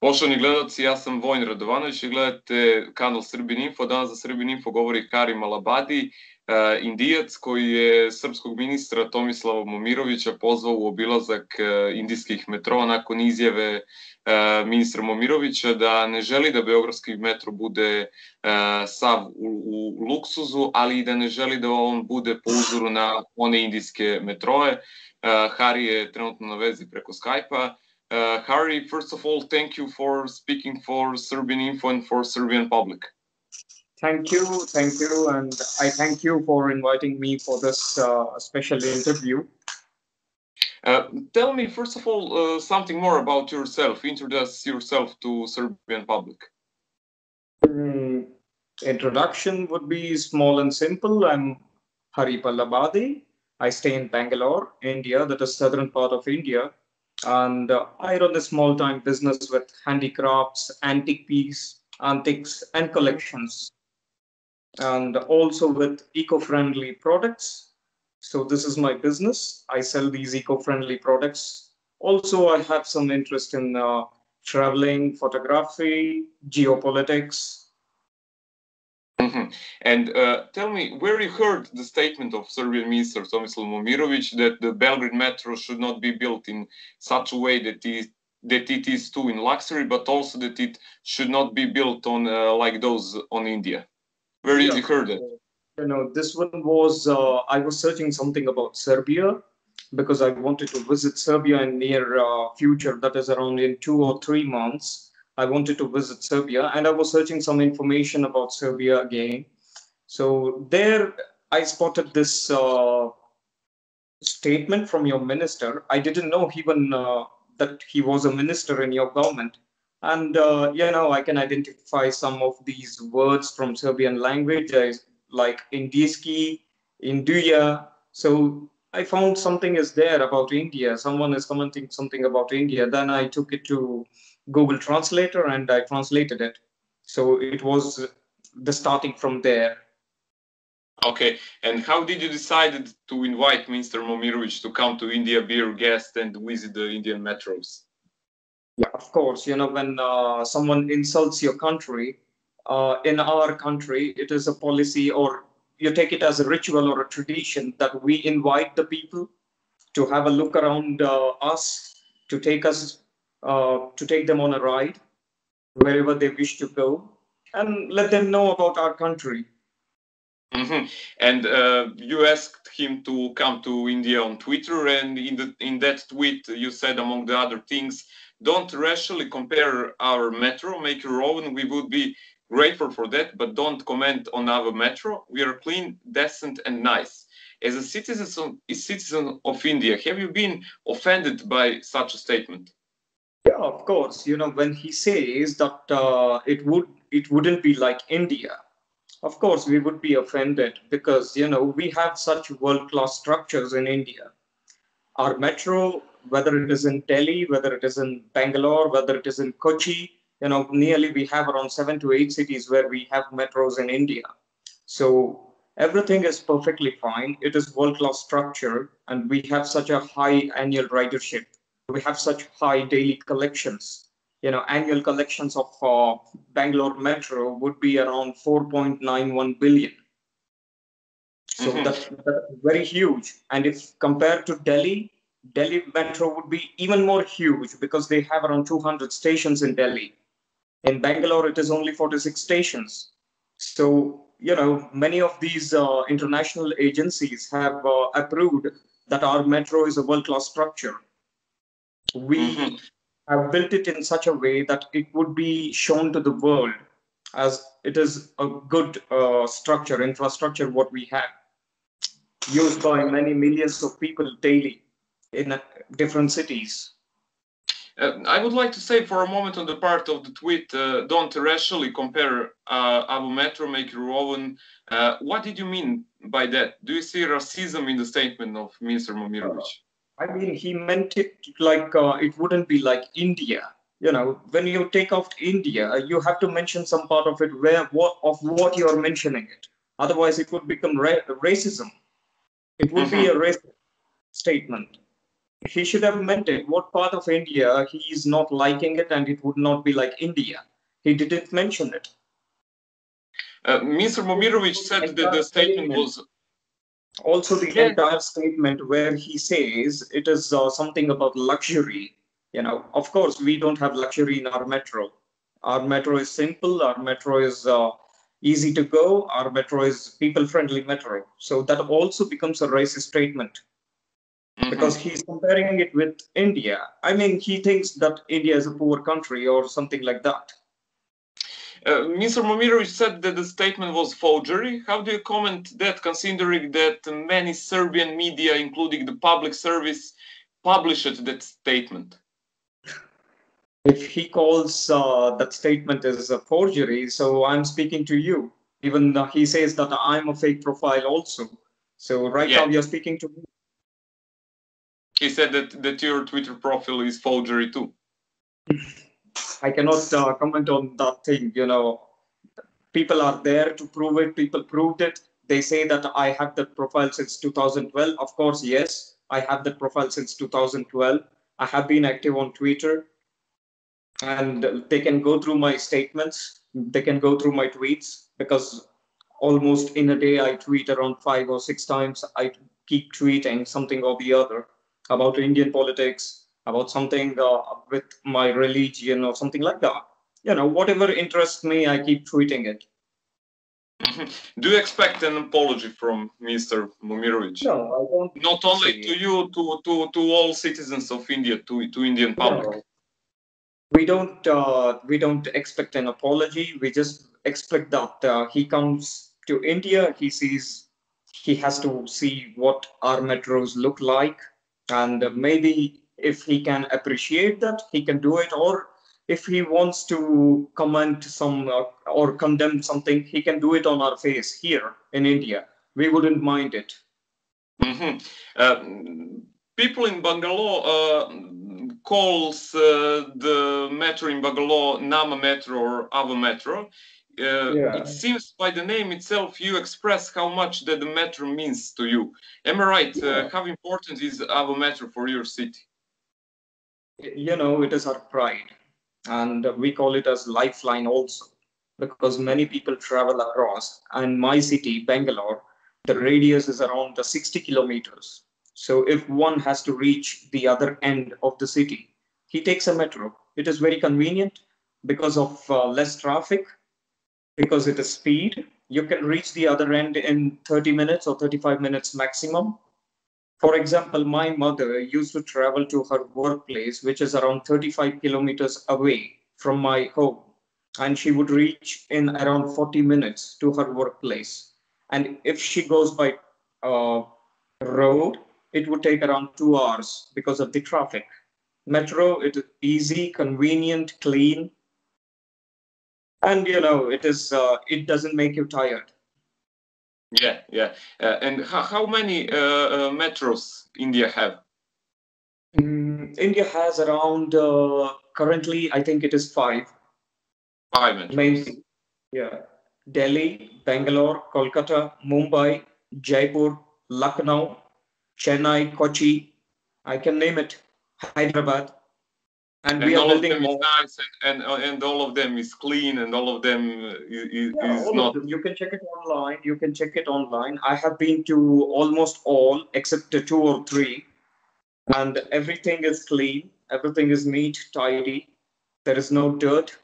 Poštovani gledalci, ja sam Vojn Radovanović i gledate kanal SRBIN.info. Danas za SRBIN.info govori Hari Malabadi, Indijac koji je srpskog ministra Tomislava Momirovića pozvao u obilazak indijskih metroa nakon izjave ministra Momirovića da ne želi da beogradski metro bude sav u luksuzu, ali i da ne želi da on bude po uzoru na one indijske metroe. Hari je trenutno na vezi preko Skype-a. Hari, first of all, thank you for speaking for SRBIN.info and for Serbian public. Thank you, and I thank you for inviting me for this special interview. Tell me, first of all, something more about yourself. Introduce yourself to Serbian public. Introduction would be small and simple. I'm Hari Malabadi. I stay in Bangalore, India, that is southern part of India. And I run a small-time business with handicrafts, antiques, and collections, and also with eco-friendly products. So this is my business. I sell these eco-friendly products. Also, I have some interest in traveling, photography, geopolitics. And tell me, where you heard the statement of Serbian Minister Tomislav Momirović that the Belgrade metro should not be built in such a way that it is too in luxury, but also that it should not be built on like those on India? Where did you heard it? You know, this one was, I was searching something about Serbia because I wanted to visit Serbia in near future, that is around in 2 or 3 months. I wanted to visit Serbia, and I was searching some information about Serbia again. So there I spotted this statement from your minister. I didn't know even that he was a minister in your government. And, you know, I can identify some of these words from Serbian language, like Indijski, Indijac. So I found something is there about India. Someone is commenting something about India. Then I took it to Google Translator and I translated it. So it was the starting from there. Okay, and how did you decide to invite Minister Momirović to come to India, be your guest, and visit the Indian metros? Yeah, of course. You know, when someone insults your country, in our country, it is a policy, or you take it as a ritual or a tradition, that we invite the people to have a look around us, to take them on a ride wherever they wish to go, and let them know about our country. And you asked him to come to India on Twitter, and in that tweet you said, among the other things, don't rashly compare our metro, make your own. We would be grateful for that, but don't comment on our metro. We are clean, decent, and nice. As a citizen of India, have you been offended by such a statement? Yeah, of course. You know, when he says that it wouldn't be like India, of course we would be offended, because, you know, we have such world-class structures in India. Our metro, whether it is in Delhi, whether it is in Bangalore, whether it is in Kochi, you know, nearly we have around 7 to 8 cities where we have metros in India. So everything is perfectly fine. It is world-class structure, and we have such a high annual ridership. We have such high daily collections. You know, annual collections of Bangalore metro would be around 4.91 billion. So that's very huge. And if compared to Delhi metro would be even more huge, because they have around 200 stations in Delhi. In Bangalore, it is only 46 stations. So, you know, many of these international agencies have approved that our metro is a world-class structure. We have built it in such a way that it would be shown to the world as it is a good structure, infrastructure, what we have, used by many millions of people daily in different cities. I would like to say for a moment on the part of the tweet, don't rashly compare our metro, make your own. What did you mean by that? Do you see racism in the statement of Minister Momirović? I mean, he meant it like it wouldn't be like India. You know, when you take out India, you have to mention some part of it what you are mentioning it. Otherwise, it would become racism. It would be a racist statement. He should have meant it. What part of India he is not liking it, and it would not be like India. He didn't mention it. Minister Momirović said that the statement was... Also, the entire statement where he says it is something about luxury. You know, of course, we don't have luxury in our metro. Our metro is simple. Our metro is easy to go. Our metro is people-friendly metro. So that also becomes a racist statement. Because he's comparing it with India. I mean, he thinks that India is a poor country or something like that. Mr. Momirović said that the statement was forgery. How do you comment that, considering that many Serbian media, including the public service, published that statement? If he calls that statement as a forgery, so I'm speaking to you. Even he says that I'm a fake profile also. So right now you're speaking to me. He said that your Twitter profile is forgery too. I cannot comment on that thing. You know, people are there to prove it. People proved it. They say that I have that profile since 2012. Of course, yes, I have that profile since 2012. I have been active on Twitter, and they can go through my statements. They can go through my tweets, because almost in a day I tweet around 5 or 6 times. I keep tweeting something or the other about Indian politics, about something with my religion or something like that. You know, whatever interests me, I keep tweeting it. Do you expect an apology from Mr. Momirović? No, I don't. Not only to you, to all citizens of India, to Indian public. No. We don't expect an apology. We just expect that he comes to India. He has to see what our metros look like. And maybe if he can appreciate that, he can do it. Or if he wants to comment some or condemn something, he can do it on our face here in India. We wouldn't mind it. People in Bangalore calls the metro in Bagala Nama Metro or Ava Metro. It seems by the name itself you express how much that the metro means to you. Am I right? How important is Ava Metro for your city? You know, it is our pride, and we call it as lifeline also, because many people travel across. And my city, Bangalore, the radius is around 60 kilometers. So if one has to reach the other end of the city, he takes a metro. It is very convenient because of less traffic, because it is speed. You can reach the other end in 30 minutes or 35 minutes maximum. For example, my mother used to travel to her workplace, which is around 35 kilometers away from my home. And she would reach in around 40 minutes to her workplace. And if she goes by road, it would take around 2 hours because of the traffic. Metro, it is easy, convenient, clean. And, you know, it doesn't make you tired. Yeah. And how many metros India have? India has around, currently, I think it is 5. 5 metros. Mainly, yeah. Delhi, Bangalore, Kolkata, Mumbai, Jaipur, Lucknow, Chennai, Kochi. I can name it. Hyderabad. And we are building more. Nice, and all of them is clean, and all of them is not. You can check it online. I have been to almost all except 2 or 3, and everything is clean. Everything is neat, tidy. There is no dirt,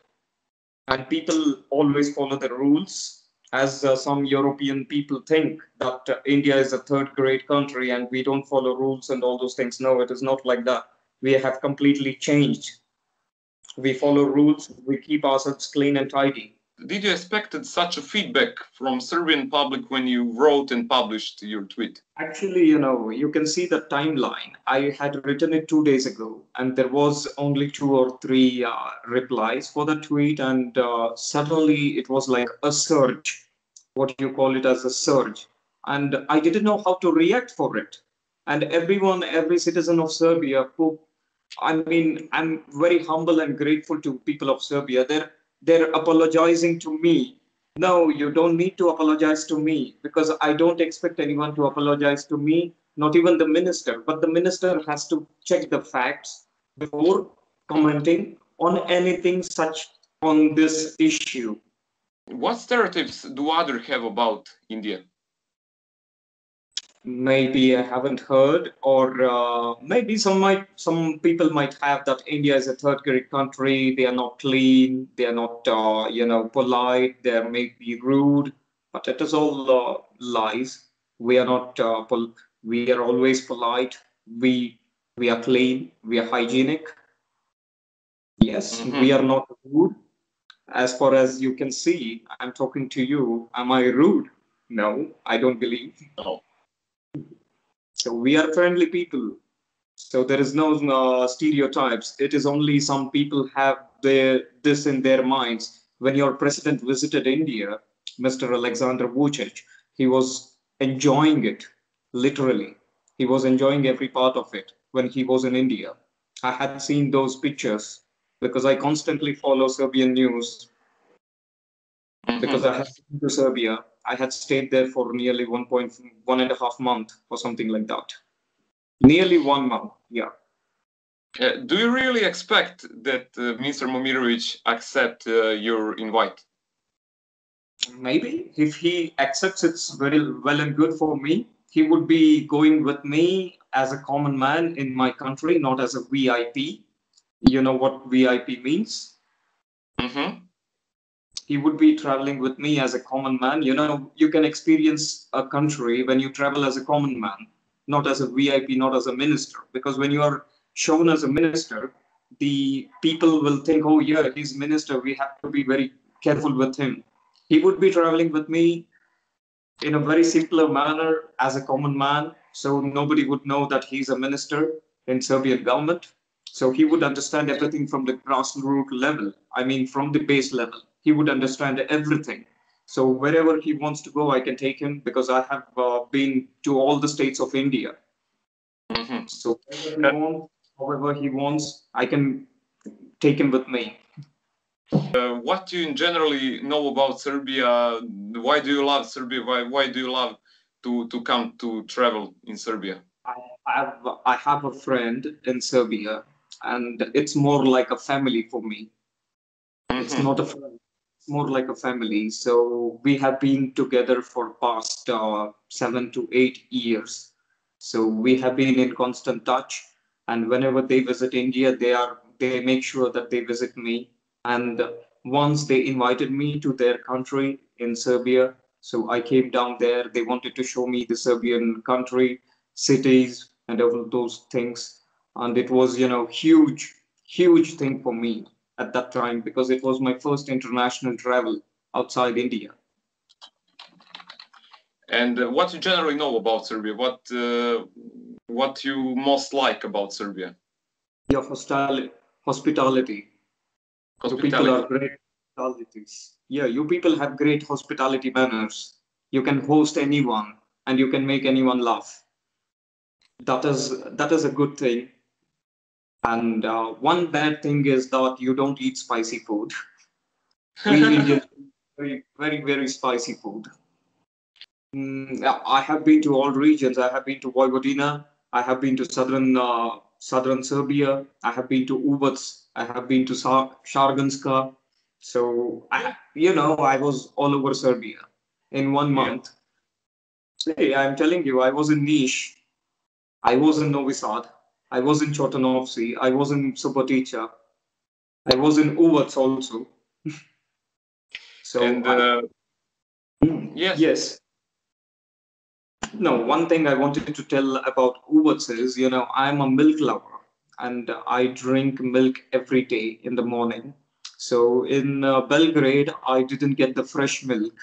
and people always follow the rules. As some European people think that India is a third-grade country and we don't follow rules and all those things. No, it is not like that. We have completely changed. We follow rules. We keep ourselves clean and tidy. Did you expect such a feedback from Serbian public when you wrote and published your tweet? Actually, you know, you can see the timeline. I had written it 2 days ago, and there was only 2 or 3 replies for the tweet, and suddenly it was like a surge. What you call it as a surge. And I didn't know how to react for it. And every citizen of Serbia who, I mean, I'm very humble and grateful to people of Serbia. They're apologizing to me. No, you don't need to apologize to me, because I don't expect anyone to apologize to me. not even the minister, but the minister has to check the facts before commenting on anything such on this issue. What stereotypes do others have about India? Maybe I haven't heard, or maybe some people might have that India is a third-grade country. They are not clean. They are not polite. They may be rude, but it is all lies. We are not. We are always polite. We are clean. We are hygienic. Yes, we are not rude. As far as you can see, I'm talking to you. Am I rude? No, I don't believe. No. So we are friendly people. So there is no stereotypes. It is only some people have this in their minds. When your president visited India, Mr. Alexander Vucic, he was enjoying it, literally. He was enjoying every part of it when he was in India. I had seen those pictures because I constantly follow Serbian news. Because I had been to Serbia. I had stayed there for nearly 1.5 months or something like that. Nearly 1 month, yeah. Do you really expect that Minister Momirović accept your invite? Maybe. If he accepts, it's very well and good for me. He would be going with me as a common man in my country, not as a VIP. You know what VIP means? He would be traveling with me as a common man. You can experience a country when you travel as a common man, not as a VIP, not as a minister. Because when you are shown as a minister, the people will think, oh yeah, he's minister. We have to be very careful with him. He would be traveling with me in a very simpler manner as a common man. So nobody would know that he's a minister in Serbian government. So he would understand everything from the grassroots level. I mean, from the base level. He would understand everything. So wherever he wants to go, I can take him because I have been to all the states of India. So however he wants, I can take him with me. What do you generally know about Serbia? Why do you love Serbia? Why do you love to come to travel in Serbia? I have a friend in Serbia, and it's more like a family for me. It's not a friend. More like a family. So we have been together for past 7 to 8 years. So we have been in constant touch. And whenever they visit India, they make sure that they visit me. And once they invited me to their country in Serbia, so I came down there. They wanted to show me the Serbian country, cities, and all those things. And it was, huge thing for me at that time because it was my first international travel outside India. And what you generally know about Serbia? What you most like about Serbia? Your hospitality. You people are great hospitalities. Yeah, you people have great hospitality manners. You can host anyone and you can make anyone laugh. That is a good thing. And one bad thing is that you don't eat spicy food. We Indians eat very, very, very spicy food. I have been to all regions. I have been to Vojvodina. I have been to southern Serbia. I have been to Uvac. I have been to Sharganska. So, I was all over Serbia in 1 month. Hey, I'm telling you, I was in Niš. I was in Novi Sad. I was in Chotanovci. I was in Subotica. I was in Uvac also. So, yes. No, one thing I wanted to tell about Uvac is, I'm a milk lover and I drink milk every day in the morning. So in Belgrade, I didn't get the fresh milk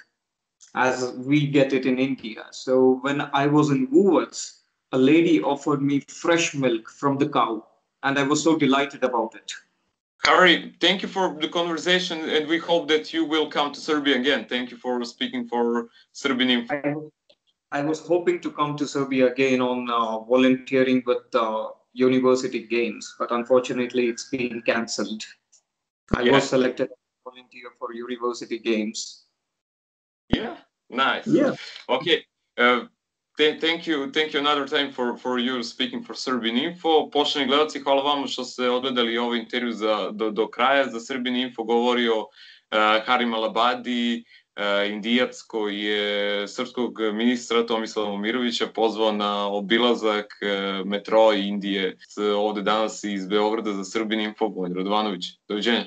as we get it in India. So when I was in Uvac, a lady offered me fresh milk from the cow, and I was so delighted about it. Hari, thank you for the conversation, and we hope that you will come to Serbia again. Thank you for speaking for SRBIN.info. I was hoping to come to Serbia again on volunteering with university games, but unfortunately it's been cancelled. I was selected as a volunteer for university games. Yeah, nice. Yeah. Okay. Thank you another time for you speaking for SRBIN.info. Poštovani gledalci, hvala vam što ste odgledali ovaj intervju do kraja. Za SRBIN.info govorio Hari Malabadi, Indijac koji je srpskog ministra Tomislava Momirovića pozvao na obilazak metroa Indije. Ovde danas iz Beograda za SRBIN.info, Vojin Radovanović. Doviđenja.